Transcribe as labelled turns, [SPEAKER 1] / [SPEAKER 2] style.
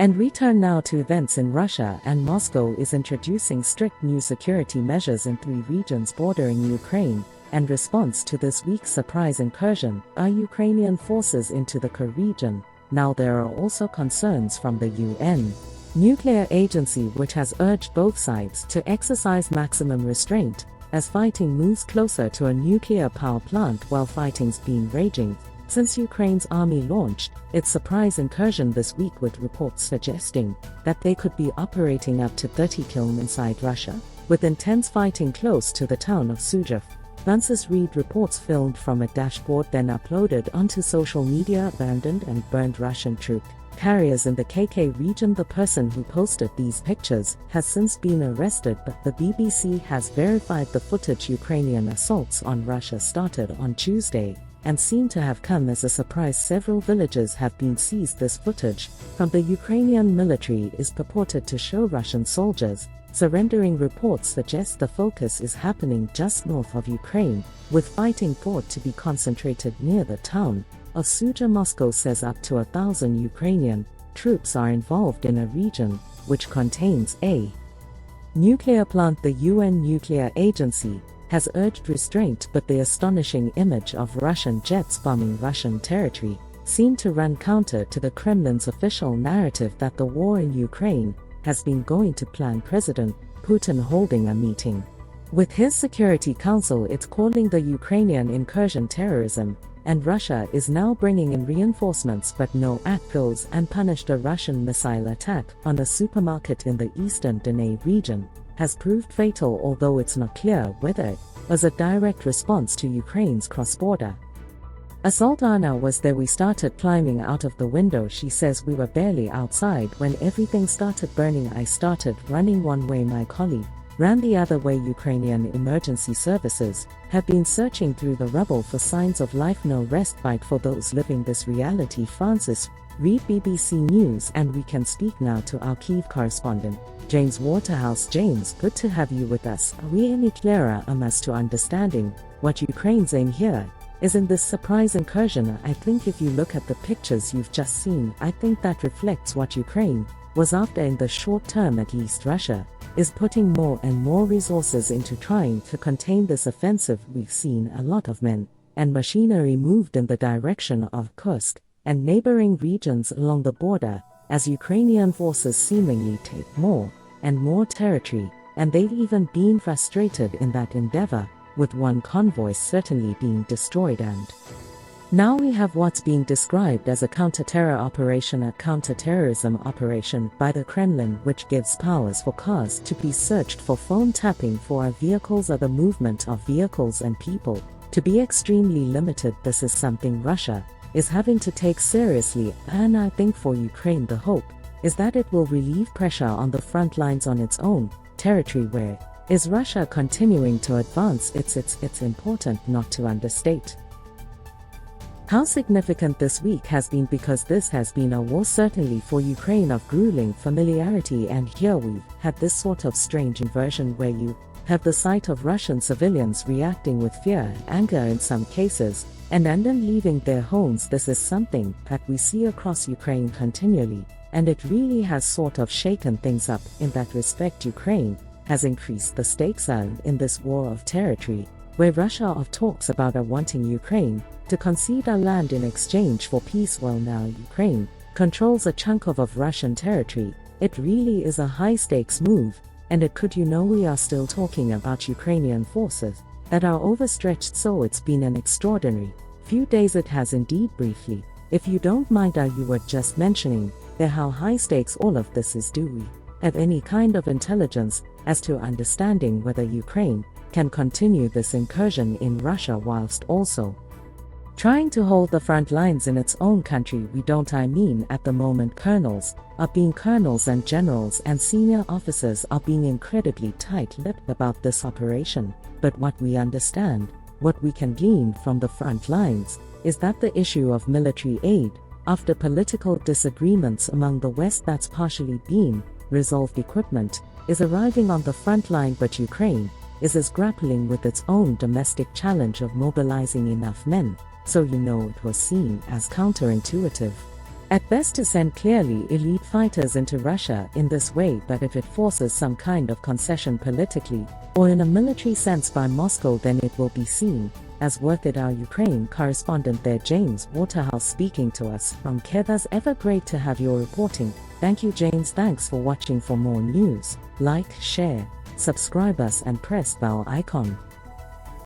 [SPEAKER 1] And we turn now to events in Russia, and Moscow is introducing strict new security measures in 3 regions bordering Ukraine, in response to this week's surprise incursion by Ukrainian forces into the Kursk region. Now there are also concerns from the UN nuclear agency, which has urged both sides to exercise maximum restraint as fighting moves closer to a nuclear power plant while fighting's been raging since Ukraine's army launched its surprise incursion this week, with reports suggesting that they could be operating up to 30 km inside Russia, with intense fighting close to the town of Sujev. Francis Reed reports filmed from a dashboard then uploaded onto social media abandoned and burned Russian troop carriers in the KK region. The person who posted these pictures has since been arrested, but the BBC has verified the footage. Ukrainian assaults on Russia started on Tuesday and seem to have come as a surprise. Several villages have been seized. This footage from the Ukrainian military is purported to show Russian soldiers surrendering. Reports suggest the focus is happening just north of Ukraine, with fighting thought to be concentrated near the town of Sujev. Moscow says up to 1,000 Ukrainian troops are involved in a region which contains a nuclear plant. The UN nuclear agency has urged restraint, but the astonishing image of Russian jets bombing Russian territory seemed to run counter to the Kremlin's official narrative that the war in Ukraine has been going to plan. President Putin holding a meeting with his Security Council. It's calling the Ukrainian incursion terrorism, and Russia is now bringing in reinforcements, but no acts, and punished a Russian missile attack on a supermarket in the eastern Donetsk region has proved fatal, although it's not clear whether it was a direct response to Ukraine's cross-border assault. Anna was there. We started climbing out of the window. She says we were barely outside when everything started burning. I started running one way, my colleague ran the other way. Ukrainian emergency services have been searching through the rubble for signs of life. No respite for those living this reality. Francis Reed, BBC News. And we can speak now to our Kyiv correspondent, James Waterhouse. James, good to have you with us. Are we any clearer as to understanding what Ukraine's aim here is in this surprise incursion? I think if you look at the pictures you've just seen, I think that reflects what Ukraine was after. In the short term at least, Russia is putting more and more resources into trying to contain this offensive. We've seen a lot of men and machinery moved in the direction of Kursk and neighboring regions along the border as Ukrainian forces seemingly take more and more territory, and they've even been frustrated in that endeavor, with one convoy certainly being destroyed. And now we have what's being described as a counter-terror operation, a counter-terrorism operation by the Kremlin, which gives powers for cars to be searched for phone tapping, for vehicles or the movement of vehicles and people to be extremely limited. This is something Russia is having to take seriously, and I think for Ukraine the hope is that it will relieve pressure on the front lines on its own territory. Where is Russia continuing to advance? It's important not to understate how significant this week has been, because this has been a war certainly for Ukraine of grueling familiarity, and here we've had this sort of strange inversion where you have the sight of Russian civilians reacting with fear, anger in some cases, and then leaving their homes. This is something that we see across Ukraine continually, and it really has sort of shaken things up. In that respect, Ukraine has increased the stakes in this war of territory, where Russia talks about wanting Ukraine to concede a land in exchange for peace. Well, now Ukraine controls a chunk of Russian territory. It really is a high-stakes move, and it could, we are still talking about Ukrainian forces that are overstretched, so it's been an extraordinary few days. It has indeed. Briefly, if you don't mind, you were just mentioning there how high stakes all of this is. Do we have any kind of intelligence as to understanding whether Ukraine can continue this incursion in Russia whilst also trying to hold the front lines in its own country? We don't. I mean, at the moment colonels and generals and senior officers are being incredibly tight-lipped about this operation, but what we understand, what we can glean from the front lines, is that the issue of military aid, after political disagreements among the West that's partially been resolved, equipment is arriving on the front line, but Ukraine is grappling with its own domestic challenge of mobilizing enough men. So it was seen as counterintuitive At best to send clearly elite fighters into Russia in this way, but if it forces some kind of concession politically, or in a military sense by Moscow, then it will be seen as worth it. Our Ukraine correspondent there, James Waterhouse, speaking to us from Kyiv. As ever, great to have your reporting. Thank you, James. Thanks for watching. For more news, like, share, subscribe us and press bell icon.